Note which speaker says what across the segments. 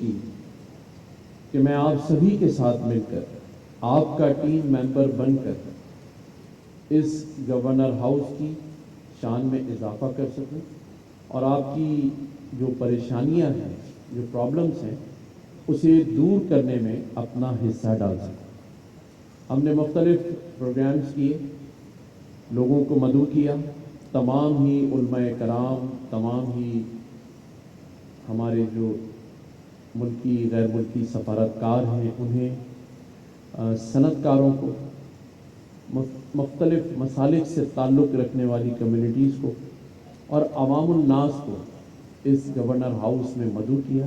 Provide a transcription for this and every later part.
Speaker 1: کی کہ میں آپ سبھی کے ساتھ مل کر آپ کا ٹیم ممبر بن کر اس گورنر ہاؤس کی شان میں اضافہ کر سکوں اور آپ کی جو پریشانیاں ہیں، جو پرابلمس ہیں، اسے دور کرنے میں اپنا حصہ ڈال سکوں۔ ہم نے مختلف پروگرامز کیے، لوگوں کو مدعو کیا، تمام ہی علماء کرام، تمام ہی ہمارے جو ملکی غیر ملکی سفارتکار ہیں انہیں، صنعت کاروں کو، مختلف مسالک سے تعلق رکھنے والی کمیونٹیز کو اور عوام الناس کو اس گورنر ہاؤس میں مدعو کیا۔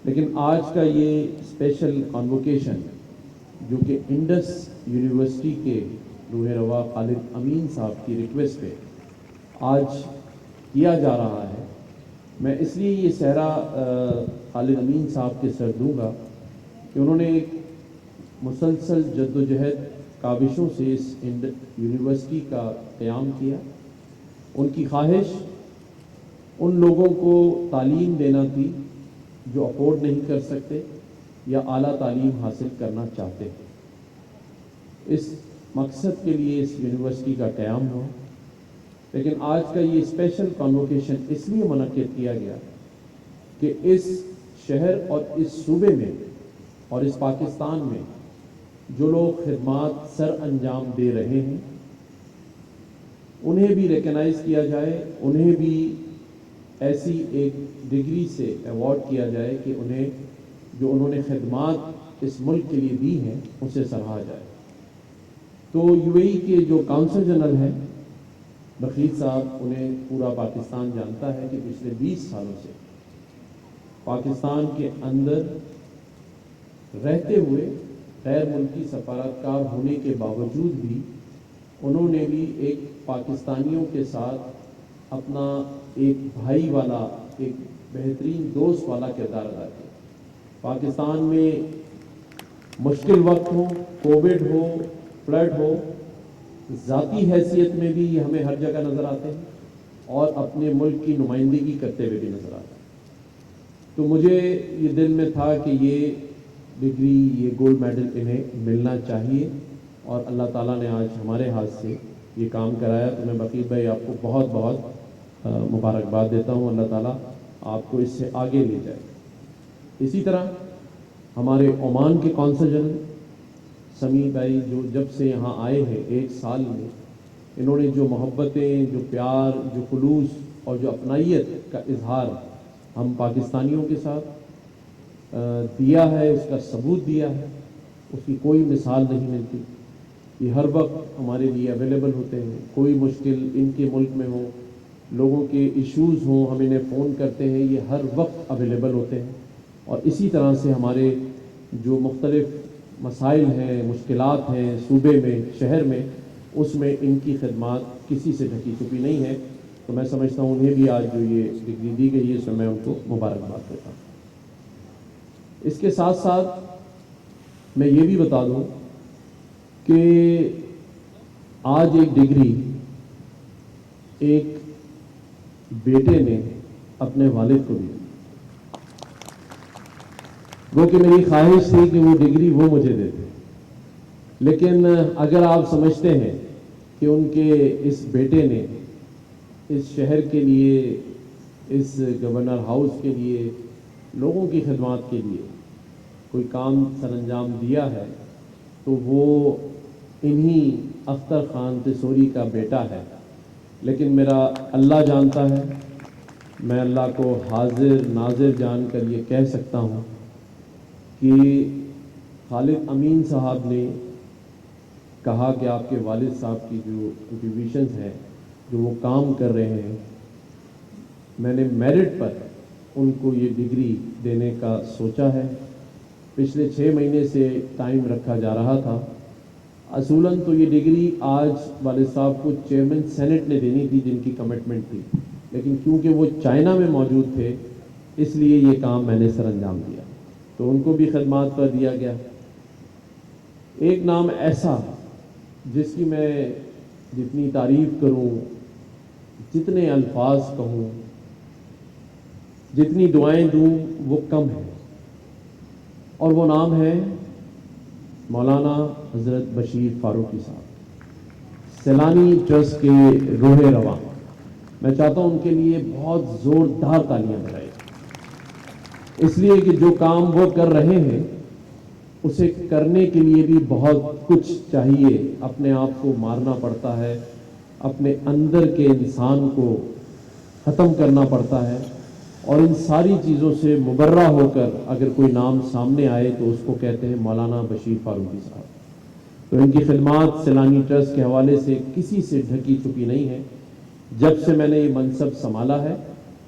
Speaker 1: لیکن آج کا یہ اسپیشل کانووکیشن جو کہ انڈس یونیورسٹی کے روح رواں خالد امین صاحب کی ریکویسٹ پہ آج کیا جا رہا ہے، میں اس لیے یہ صحرا خالد امین صاحب کے سر دوں گا کہ انہوں نے ایک مسلسل جد و جہد کاوشوں سے اس یونیورسٹی کا قیام کیا۔ ان کی خواہش ان لوگوں کو تعلیم دینا تھی جو افورڈ نہیں کر سکتے یا اعلیٰ تعلیم حاصل کرنا چاہتے ہیں۔ اس مقصد کے لیے اس یونیورسٹی کا قیام ہوا، لیکن آج کا یہ اسپیشل کانووکیشن اس لیے منعقد کیا گیا کہ اس شہر اور اس صوبے میں اور اس پاکستان میں جو لوگ خدمات سر انجام دے رہے ہیں انہیں بھی ریکگنائز کیا جائے، انہیں بھی ایسی ایک ڈگری سے ایوارڈ کیا جائے کہ انہیں جو انہوں نے خدمات اس ملک کے لیے دی ہیں اسے سراہا جائے۔ تو یو اے ای کے جو کونسل جنرل ہیں بخیت صاحب، انہیں پورا پاکستان جانتا ہے کہ پچھلے 20 سالوں سے پاکستان کے اندر رہتے ہوئے غیر ملکی سفارتکار ہونے کے باوجود بھی انہوں نے بھی ایک پاکستانیوں کے ساتھ اپنا ایک بھائی والا، ایک بہترین دوست والا کردار ادا کیا۔ پاکستان میں مشکل وقت ہو، کووڈ ہو، فلڈ ہو، ذاتی حیثیت میں بھی یہ ہمیں ہر جگہ نظر آتے ہیں اور اپنے ملک کی نمائندگی کرتے ہوئے بھی نظر آتے ہیں۔ تو مجھے یہ دل میں تھا کہ یہ ڈگری، یہ گولڈ میڈل انہیں ملنا چاہیے، اور اللہ تعالیٰ نے آج ہمارے ہاتھ سے یہ کام کرایا۔ تو میں بخیت بھائی آپ کو بہت بہت مبارکباد دیتا ہوں، اللہ تعالیٰ آپ کو اس سے آگے لے جائے۔ اسی طرح ہمارے عمان کے کونسل جنرل سمیع بھائی، جو جب سے یہاں آئے ہیں 1 سال میں انہوں نے جو محبتیں، جو پیار، جو خلوص اور جو اپنائیت کا اظہار ہم پاکستانیوں کے ساتھ دیا ہے، اس کا ثبوت دیا ہے، اس کی کوئی مثال نہیں ملتی۔ یہ ہر وقت ہمارے لیے اویلیبل ہوتے ہیں، کوئی مشکل ان کے ملک میں ہو، لوگوں کے ایشوز ہوں، ہم انہیں فون کرتے ہیں، یہ ہر وقت اویلیبل ہوتے ہیں۔ اور اسی طرح سے ہمارے جو مختلف مسائل ہیں، مشکلات ہیں صوبے میں، شہر میں، اس میں ان کی خدمات کسی سے ڈھکی چھپی نہیں ہے۔ تو میں سمجھتا ہوں انہیں بھی آج جو یہ ڈگری دی گئی ہے اس میں میں ان کو مبارکباد دیتا ہوں۔ اس کے ساتھ ساتھ میں یہ بھی بتا دوں کہ آج ایک ڈگری ایک بیٹے نے اپنے والد کو دی، وہ کہ میری خواہش تھی کہ وہ ڈگری وہ مجھے دیتے، لیکن اگر آپ سمجھتے ہیں کہ ان کے اس بیٹے نے اس شہر کے لیے، اس گورنر ہاؤس کے لیے، لوگوں کی خدمات کے لیے کوئی کام سر انجام دیا ہے تو وہ انہی اختر خان تسوری کا بیٹا ہے۔ لیکن میرا اللہ جانتا ہے، میں اللہ کو حاضر ناظر جان کر یہ کہہ سکتا ہوں کہ خالد امین صاحب نے کہا کہ آپ کے والد صاحب کی جو کنٹریبیوشنز ہیں، جو وہ کام کر رہے ہیں، میں نے میرٹ پر ان کو یہ ڈگری دینے کا سوچا ہے۔ پچھلے 6 مہینے سے ٹائم رکھا جا رہا تھا۔ اصولاً تو یہ ڈگری آج والد صاحب کو چیئرمین سینٹ نے دینی تھی، جن کی کمٹمنٹ تھی، لیکن کیونکہ وہ چائنا میں موجود تھے اس لیے یہ کام میں نے سر انجام دیا، تو ان کو بھی خدمات پر دیا گیا۔ ایک نام ایسا جس کی میں جتنی تعریف کروں، جتنے الفاظ کہوں، جتنی دعائیں دوں وہ کم ہے، اور وہ نام ہے مولانا حضرت بشیر فاروقی صاحب، سیلانی ٹرسٹ کے روح رواں۔ میں چاہتا ہوں ان کے لیے بہت زوردار تالیاں بجائیں، اس لیے کہ جو کام وہ کر رہے ہیں اسے کرنے کے لیے بھی بہت کچھ چاہیے، اپنے آپ کو مارنا پڑتا ہے، اپنے اندر کے انسان کو ختم کرنا پڑتا ہے، اور ان ساری چیزوں سے مبرہ ہو کر اگر کوئی نام سامنے آئے تو اس کو کہتے ہیں مولانا بشیر فاروقی صاحب۔ تو ان کی خدمات سیلانی ٹرسٹ کے حوالے سے کسی سے ڈھکی چھپی نہیں ہے۔ جب سے میں نے یہ منصب سنبھالا ہے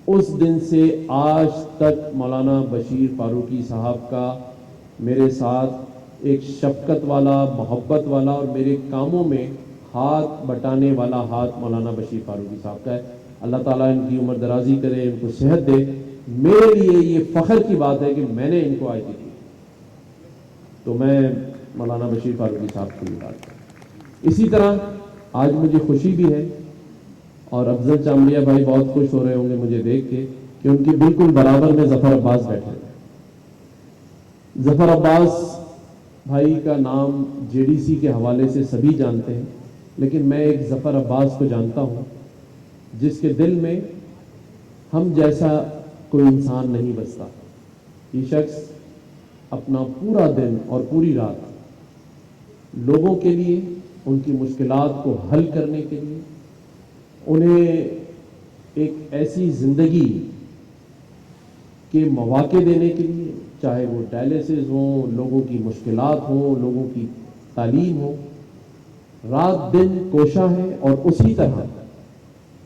Speaker 1: اس دن سے آج تک مولانا بشیر فاروقی صاحب کا میرے ساتھ ایک شفقت والا، محبت والا اور میرے کاموں میں ہاتھ بٹانے والا ہاتھ مولانا بشیر فاروقی صاحب کا ہے۔ اللہ تعالیٰ ان کی عمر درازی کرے، ان کو صحت دے۔ میرے لیے یہ فخر کی بات ہے کہ میں نے ان کو آج دی، تو میں مولانا بشیر فاروقی صاحب کو یہ بات کروں۔ اسی طرح آج مجھے خوشی بھی ہے، اور افضل چامڑیا بھائی بہت خوش ہو رہے ہوں گے مجھے دیکھ کے، کہ ان کی بالکل برابر میں ظفر عباس بیٹھے ہیں۔ ظفر عباس بھائی کا نام جے ڈی سی کے حوالے سے سبھی جانتے ہیں، لیکن میں ایک ظفر عباس کو جانتا ہوں جس کے دل میں ہم جیسا کوئی انسان نہیں بستا۔ یہ شخص اپنا پورا دن اور پوری رات لوگوں کے لیے، ان کی مشکلات کو حل کرنے کے لیے، انہیں ایک ایسی زندگی کے مواقع دینے کے لیے، چاہے وہ ڈائلیسس ہوں، لوگوں کی مشکلات ہوں، لوگوں کی تعلیم ہو، رات دن کوشاں ہے۔ اور اسی طرح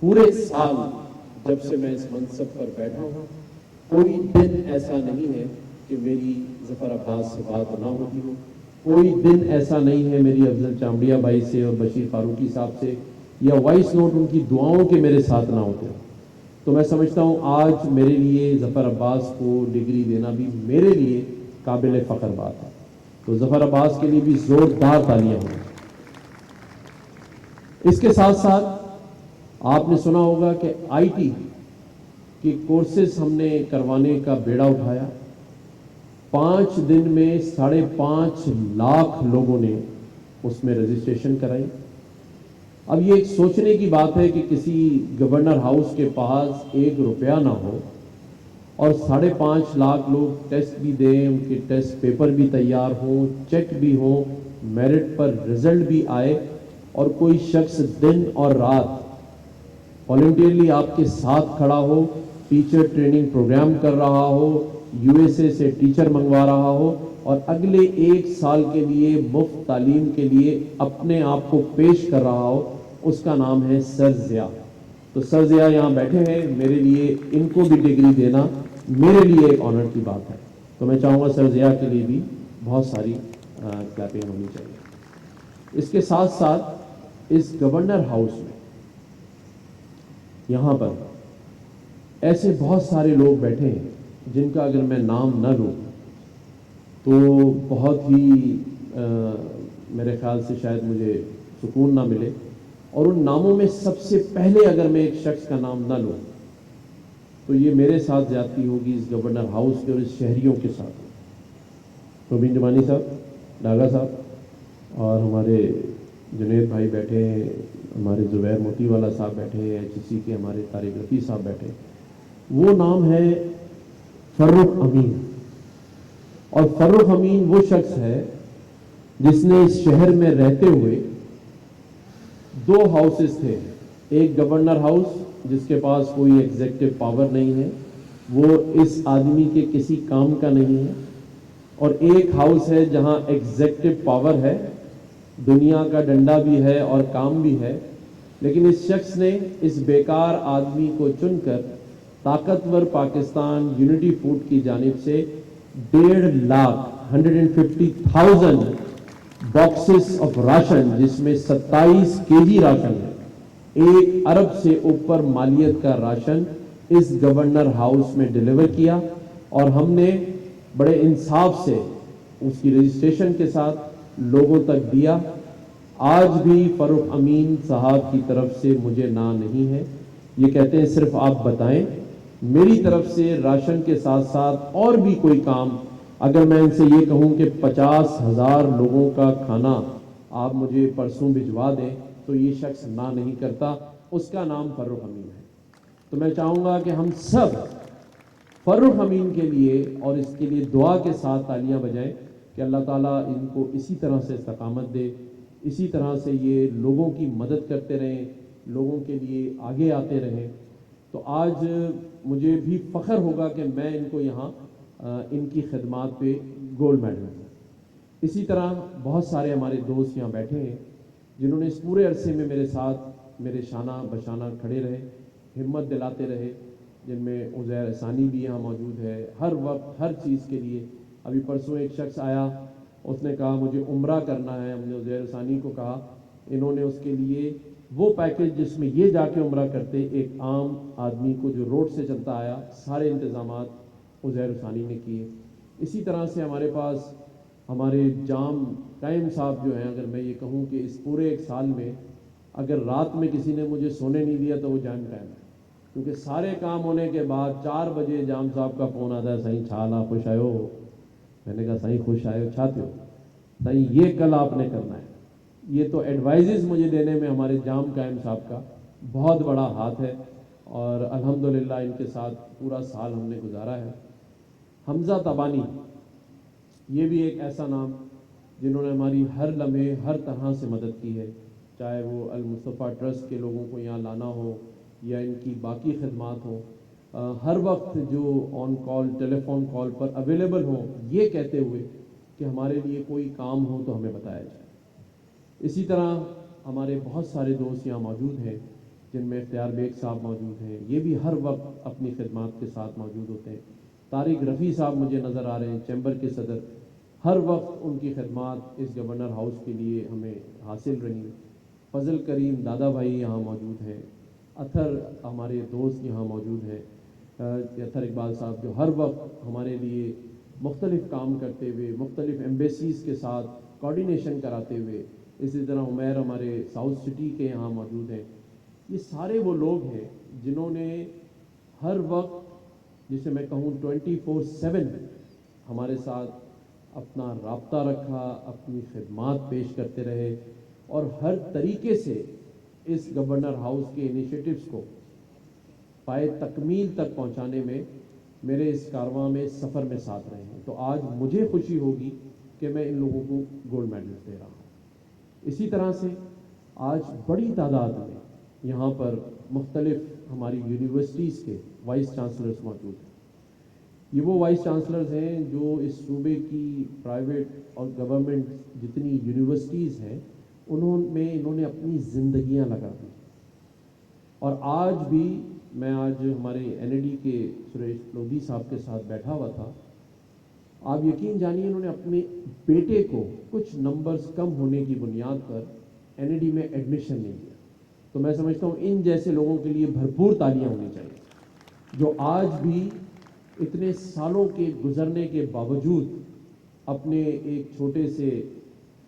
Speaker 1: پورے سال جب سے میں اس منصب پر بیٹھا ہوں کوئی دن ایسا نہیں ہے کہ میری ظفر عباس سے بات نہ ہوتی ہو، کوئی دن ایسا نہیں ہے میری افضل چامڑیا بھائی سے اور بشیر فاروقی صاحب سے یا وائس نوٹ ان کی دعاؤں کے میرے ساتھ نہ ہوتے ہو۔ تو میں سمجھتا ہوں آج میرے لیے ظفر عباس کو ڈگری دینا بھی میرے لیے قابل فخر بات ہے۔ تو ظفر عباس کے لیے بھی زوردار تالیاں ہوں۔ اس کے ساتھ ساتھ آپ نے سنا ہوگا کہ آئی ٹی کے کورسز ہم نے کروانے کا بیڑا اٹھایا۔ 5 دن میں 5.5 لاکھ لوگوں نے اس میں رجسٹریشن کرائی۔ اب یہ ایک سوچنے کی بات ہے کہ کسی گورنر ہاؤس کے پاس 1 روپیہ نہ ہو اور 5.5 لاکھ لوگ ٹیسٹ بھی دیں، ان کے ٹیسٹ پیپر بھی تیار ہوں، چیک بھی ہوں، میرٹ پر رزلٹ بھی آئے، اور کوئی شخص دن اور رات والنٹیئرلی آپ کے ساتھ کھڑا ہو، ٹیچر ٹریننگ پروگرام کر رہا ہو، USA سے ٹیچر منگوا رہا ہو، اور اگلے 1 سال کے لیے مفت تعلیم کے لیے اپنے آپ کو پیش کر رہا ہو، اس کا نام ہے سر ضیاء۔ تو سر ضیاء یہاں بیٹھے ہیں، میرے لیے ان کو بھی ڈگری دینا میرے لیے ایک آنر کی بات ہے۔ تو میں چاہوں گا سر ضیاء کے لیے بھی بہت ساری کلیپنگ ہونی چاہیے۔ اس کے ساتھ ساتھ اس گورنر ہاؤس میں یہاں پر ایسے بہت سارے لوگ بیٹھے ہیں جن کا اگر میں نام نہ لوں تو بہت ہی میرے خیال سے شاید مجھے سکون نہ ملے، اور ان ناموں میں سب سے پہلے اگر میں ایک شخص کا نام نہ لوں تو یہ میرے ساتھ زیادتی ہوگی اس گورنر ہاؤس کے اور اس شہریوں کے ساتھ۔ روبین جمانی صاحب، ڈاگا صاحب، اور ہمارے جنید بھائی بیٹھے ہیں، ہمارے زبیر موتی والا صاحب بیٹھے ہیں، HEC کے ہمارے طارق رفیع صاحب بیٹھے ہیں۔ وہ نام ہے فرخ امین، اور فرخ امین وہ شخص ہے جس نے اس شہر میں رہتے ہوئے 2 ہاؤسز تھے، ایک گورنر ہاؤس جس کے پاس کوئی ایگزیکٹو پاور نہیں ہے، وہ اس آدمی کے کسی کام کا نہیں ہے، اور ایک ہاؤس ہے جہاں ایگزیکٹو پاور ہے، دنیا کا ڈنڈا بھی ہے اور کام بھی ہے، لیکن اس شخص نے اس بیکار آدمی کو چن کر طاقتور پاکستان یونٹی فوڈ کی جانب سے 1.5 لاکھ 150,000 باکسز آف راشن، جس میں 27 kg راشن ہے، 1 ارب سے اوپر مالیت کا راشن اس گورنر ہاؤس میں ڈیلیور کیا، اور ہم نے بڑے انصاف سے اس کی رجسٹریشن کے ساتھ لوگوں تک دیا۔ آج بھی فرخ امین صاحب کی طرف سے مجھے نہ نہیں ہے، یہ کہتے ہیں صرف آپ بتائیں، میری طرف سے راشن کے ساتھ ساتھ اور بھی کوئی کام اگر میں ان سے یہ کہوں کہ 50,000 لوگوں کا کھانا آپ مجھے پرسوں بھجوا دیں تو یہ شخص نہ نہیں کرتا. اس کا نام فرخ امین ہے. تو میں چاہوں گا کہ ہم سب فرخ امین کے لیے اور اس کے لیے دعا کے ساتھ تالیاں بجائیں کہ اللہ تعالیٰ ان کو اسی طرح سے استقامت دے, اسی طرح سے یہ لوگوں کی مدد کرتے رہیں, لوگوں کے لیے آگے آتے رہیں. تو آج مجھے بھی فخر ہوگا کہ میں ان کو یہاں ان کی خدمات پہ گولڈ میڈل دوں. اسی طرح بہت سارے ہمارے دوست یہاں بیٹھے ہیں جنہوں نے اس پورے عرصے میں میرے ساتھ میرے شانہ بشانہ کھڑے رہے, ہمت دلاتے رہے, جن میں عزیر احسانی بھی یہاں موجود ہے. ہر وقت ہر چیز کے لیے, ابھی پرسوں ایک شخص آیا, اس نے کہا مجھے عمرہ کرنا ہے. ہم نے عزیر احسانی کو کہا, انہوں نے اس کے لیے وہ پیکج جس میں یہ جا کے عمرہ کرتے ایک عام آدمی کو جو روڈ سے چلتا آیا, سارے انتظامات عزیر احسانی نے کیے. اسی طرح سے ہمارے پاس ہمارے جام قائم صاحب جو ہیں, اگر میں یہ کہوں کہ اس پورے ایک سال میں اگر رات میں کسی نے مجھے سونے نہیں دیا تو وہ جام قائم ہے, کیونکہ سارے کام ہونے کے بعد 4 بجے جام صاحب کا فون آتا ہے, سائیں چھالا خوش آئے ہو. میں نے کہا سائیں خوش آئے ہو چھاتے ہو, سائیں یہ کل آپ نے کرنا ہے. یہ تو ایڈوائزز مجھے دینے میں ہمارے جام قائم صاحب کا بہت بڑا ہاتھ ہے, اور الحمدللہ ان کے ساتھ پورا سال ہم نے گزارا ہے. حمزہ تبانی, یہ بھی ایک ایسا نام جنہوں نے ہماری ہر لمحے ہر طرح سے مدد کی ہے, چاہے وہ المصطفیٰ ٹرسٹ کے لوگوں کو یہاں لانا ہو یا ان کی باقی خدمات ہوں. ہر وقت جو آن کال ٹیلی فون کال پر اویلیبل ہوں, یہ کہتے ہوئے کہ ہمارے لیے کوئی کام ہو تو ہمیں بتایا جائے. اسی طرح ہمارے بہت سارے دوست یہاں موجود ہیں جن میں اختیار بیگ صاحب موجود ہیں, یہ بھی ہر وقت اپنی خدمات کے ساتھ موجود ہوتے ہیں. طارق رفیع صاحب مجھے نظر آ رہے ہیں, چیمبر کے صدر, ہر وقت ان کی خدمات اس گورنر ہاؤس کے لیے ہمیں حاصل رہیں. فضل کریم دادا بھائی یہاں موجود ہیں, اطہر ہمارے دوست یہاں موجود ہیں, اطہر اقبال صاحب جو ہر وقت ہمارے لیے مختلف کام کرتے ہوئے مختلف ایمبیسیز کے ساتھ کوارڈینیشن کراتے ہوئے. اسی طرح عمیر ہمارے ساؤتھ سٹی کے یہاں موجود ہیں. یہ سارے وہ لوگ ہیں جنہوں نے ہر وقت, جسے میں کہوں 24/7 ہمارے ساتھ اپنا رابطہ رکھا, اپنی خدمات پیش کرتے رہے, اور ہر طریقے سے اس گورنر ہاؤس کے انیشیٹوز کو پائے تکمیل تک پہنچانے میں میرے اس کارواں میں سفر میں ساتھ رہے ہیں. تو آج مجھے خوشی ہوگی کہ میں ان لوگوں کو گولڈ میڈل دے رہا ہوں. اسی طرح سے آج بڑی تعداد میں یہاں پر مختلف ہماری یونیورسٹیز کے وائس چانسلرز موجود ہیں. یہ وہ وائس چانسلرز ہیں جو اس صوبے کی پرائیویٹ اور گورنمنٹ جتنی یونیورسٹیز ہیں انہوں نے اپنی زندگیاں لگا دی. اور آج بھی میں ہمارے NAD کے سریش لودھی صاحب کے ساتھ بیٹھا ہوا تھا. آپ یقین جانیے انہوں نے اپنے بیٹے کو کچھ نمبرز کم ہونے کی بنیاد پر NAD میں ایڈمیشن نہیں دیا. تو میں سمجھتا ہوں ان جیسے لوگوں کے لیے بھرپور تالیاں ہونی چاہیے جو آج بھی اتنے سالوں کے گزرنے کے باوجود اپنے ایک چھوٹے سے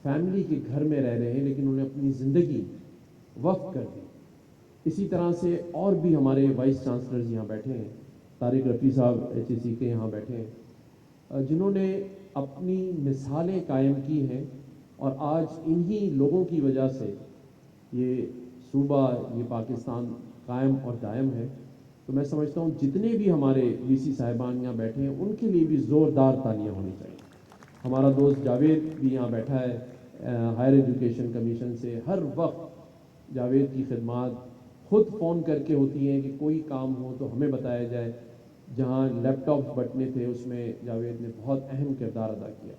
Speaker 1: فیملی کے گھر میں رہ رہے ہیں, لیکن انہوں نے اپنی زندگی وقف کر دی. اسی طرح سے اور بھی ہمارے وائس چانسلرز یہاں بیٹھے ہیں, طارق رفیع صاحب HEC کے یہاں بیٹھے ہیں, جنہوں نے اپنی مثالیں قائم کی ہیں, اور آج انہی لوگوں کی وجہ سے یہ صوبہ, یہ پاکستان قائم اور دائم ہے. تو میں سمجھتا ہوں جتنے بھی ہمارے VC صاحبان یہاں بیٹھے ہیں ان کے لیے بھی زوردار تالیاں ہونی چاہیے. ہمارا دوست جاوید بھی یہاں بیٹھا ہے ہائر ایجوکیشن کمیشن سے. ہر وقت جاوید کی خدمات خود فون کر کے ہوتی ہیں کہ کوئی کام ہو تو ہمیں بتایا جائے. جہاں لیپ ٹاپس بٹنے تھے اس میں جاوید نے بہت اہم کردار ادا کیا.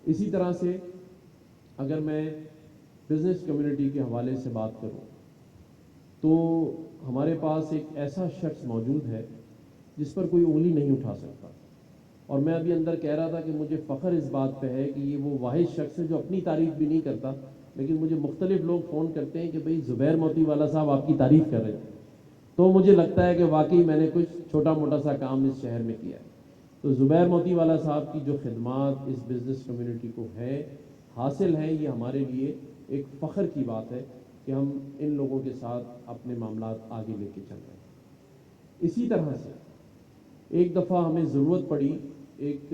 Speaker 1: اسی طرح سے اگر میں بزنس کمیونٹی کے حوالے سے بات کروں تو ہمارے پاس ایک ایسا شخص موجود ہے جس پر کوئی انگلی نہیں اٹھا سکتا. اور میں ابھی اندر کہہ رہا تھا کہ مجھے فخر اس بات پہ ہے کہ یہ وہ واحد شخص ہے جو اپنی تعریف بھی نہیں کرتا, لیکن مجھے مختلف لوگ فون کرتے ہیں کہ بھئی زبیر موتی والا صاحب آپ کی تعریف کر رہے ہیں. تو مجھے لگتا ہے کہ واقعی میں نے کچھ چھوٹا موٹا سا کام اس شہر میں کیا ہے. تو زبیر موتی والا صاحب کی جو خدمات اس بزنس کمیونٹی کو حاصل ہیں, یہ ہمارے لیے ایک فخر کی بات ہے کہ ہم ان لوگوں کے ساتھ اپنے معاملات آگے لے کے چل رہے ہیں. اسی طرح سے ایک دفعہ ہمیں ضرورت پڑی ایک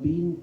Speaker 1: 3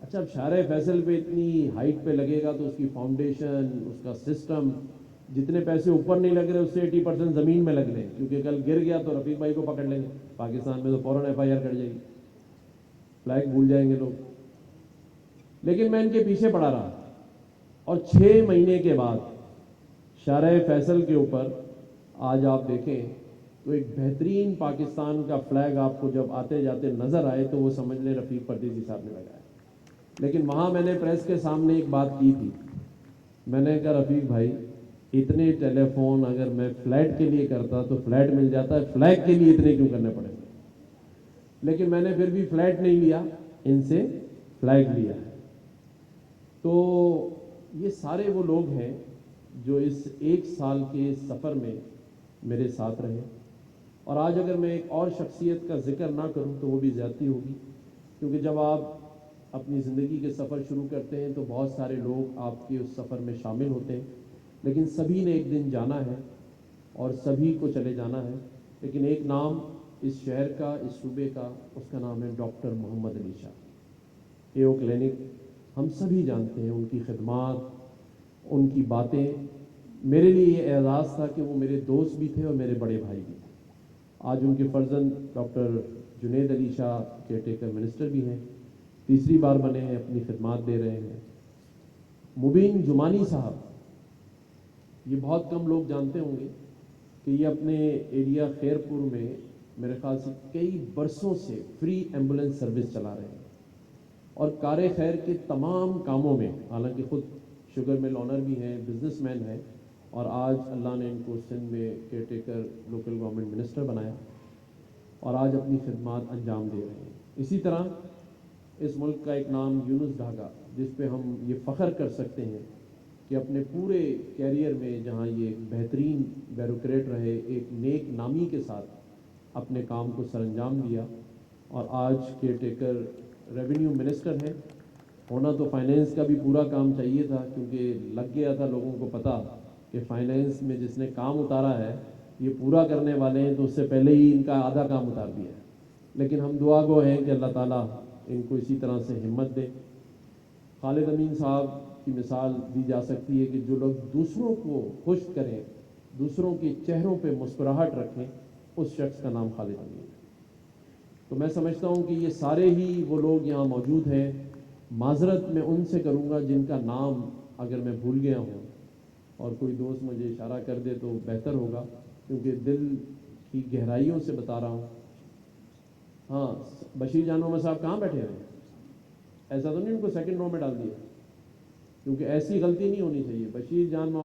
Speaker 1: اچھا اب شارع فیصل پہ اتنی ہائٹ پہ لگے گا تو اس کی فاؤنڈیشن، اس کا سسٹم، جتنے پیسے اوپر نہیں لگ رہے اس سے 80% زمین میں لگ لیں، کیونکہ کل گر گیا تو رفیق بھائی کو پکڑ لیں گے پاکستان میں، تو فوراً FIR کٹ جائے گی، فلیگ بھول جائیں گے لوگ. لیکن میں ان کے پیچھے پڑا رہا اور 6 مہینے کے بعد شارع فیصل کے اوپر آج آپ دیکھیں تو ایک بہترین پاکستان کا فلیگ آپ کو جب آتے جاتے نظر آئے تو وہ سمجھ لیں رفیق پردیسی صاحب نے لگایا. لیکن وہاں میں نے پریس کے سامنے ایک بات کی تھی، میں نے کہا رفیق بھائی اتنے ٹیلی فون اگر میں فلیٹ کے لیے کرتا تو فلیٹ مل جاتا ہے، فلیگ کے لیے اتنے کیوں کرنے پڑے گے. لیکن میں نے پھر بھی فلیٹ نہیں لیا، ان سے فلیگ لیا ہے. تو یہ سارے وہ لوگ ہیں جو اس 1 سال کے سفر میں میرے ساتھ رہے. اور آج اگر میں ایک اور شخصیت کا ذکر نہ کروں تو وہ بھی زیادتی ہوگی، کیونکہ جب آپ اپنی زندگی کے سفر شروع کرتے ہیں تو بہت سارے لوگ آپ کے اس سفر میں شامل ہوتے ہیں، لیکن سبھی نے ایک دن جانا ہے اور سبھی کو چلے جانا ہے. لیکن ایک نام اس شہر کا، اس صوبے کا، اس کا نام ہے ڈاکٹر محمد علی شاہ. ایو کلینک ہم سبھی جانتے ہیں، ان کی خدمات، ان کی باتیں. میرے لیے یہ اعزاز تھا کہ وہ میرے دوست بھی تھے اور میرے بڑے بھائی بھی تھے. آج ان کے فرزند doctor Junaid Ali Shah care taker minister بھی ہیں، تیسری بار بنے ہیں، اپنی خدمات دے رہے ہیں. مبین جمانی صاحب، یہ بہت کم لوگ جانتے ہوں گے کہ یہ اپنے ایریا خیرپور میں میرے خیال سے کئی برسوں سے فری ایمبولینس سروس چلا رہے ہیں اور کار خیر کے تمام کاموں میں، حالانکہ خود شوگر مل آنر بھی ہیں، بزنس مین ہیں، اور آج اللہ نے ان کو سندھ میں care taker local government minister بنایا اور آج اپنی خدمات انجام دے رہے ہیں. اسی طرح اس ملک کا ایک نام یونس ڈھاگا، جس پہ ہم یہ فخر کر سکتے ہیں کہ اپنے پورے کیریئر میں جہاں یہ ایک بہترین بیوروکریٹ رہے، ایک نیک نامی کے ساتھ اپنے کام کو سر انجام دیا اور آج کیئر ٹیکر ریونیو منسٹر ہے. ہونا تو فائنینس کا بھی پورا کام چاہیے تھا، کیونکہ لگ گیا تھا لوگوں کو پتہ کہ فائنینس میں جس نے کام اتارا ہے یہ پورا کرنے والے ہیں، تو اس سے پہلے ہی ان کا آدھا کام اتار دیا ہے. لیکن ہم دعا گو ہیں کہ اللہ تعالیٰ ان کو اسی طرح سے ہمت دے. خالد امین صاحب کی مثال دی جا سکتی ہے کہ جو لوگ دوسروں کو خوش کریں، دوسروں کے چہروں پہ مسکراہٹ رکھیں، اس شخص کا نام خالد امین ہے. تو میں سمجھتا ہوں کہ یہ سارے ہی وہ لوگ یہاں موجود ہیں. معذرت میں ان سے کروں گا جن کا نام اگر میں بھول گیا ہوں، اور کوئی دوست مجھے اشارہ کر دے تو بہتر ہوگا، کیونکہ دل کی گہرائیوں سے بتا رہا ہوں. ہاں، بشیر جان محمد صاحب کہاں بیٹھے ہیں؟ ایسا تو نہیں ان کو سیکنڈ رو میں ڈال دیا؟ کیونکہ ایسی غلطی نہیں ہونی چاہیے. بشیر جان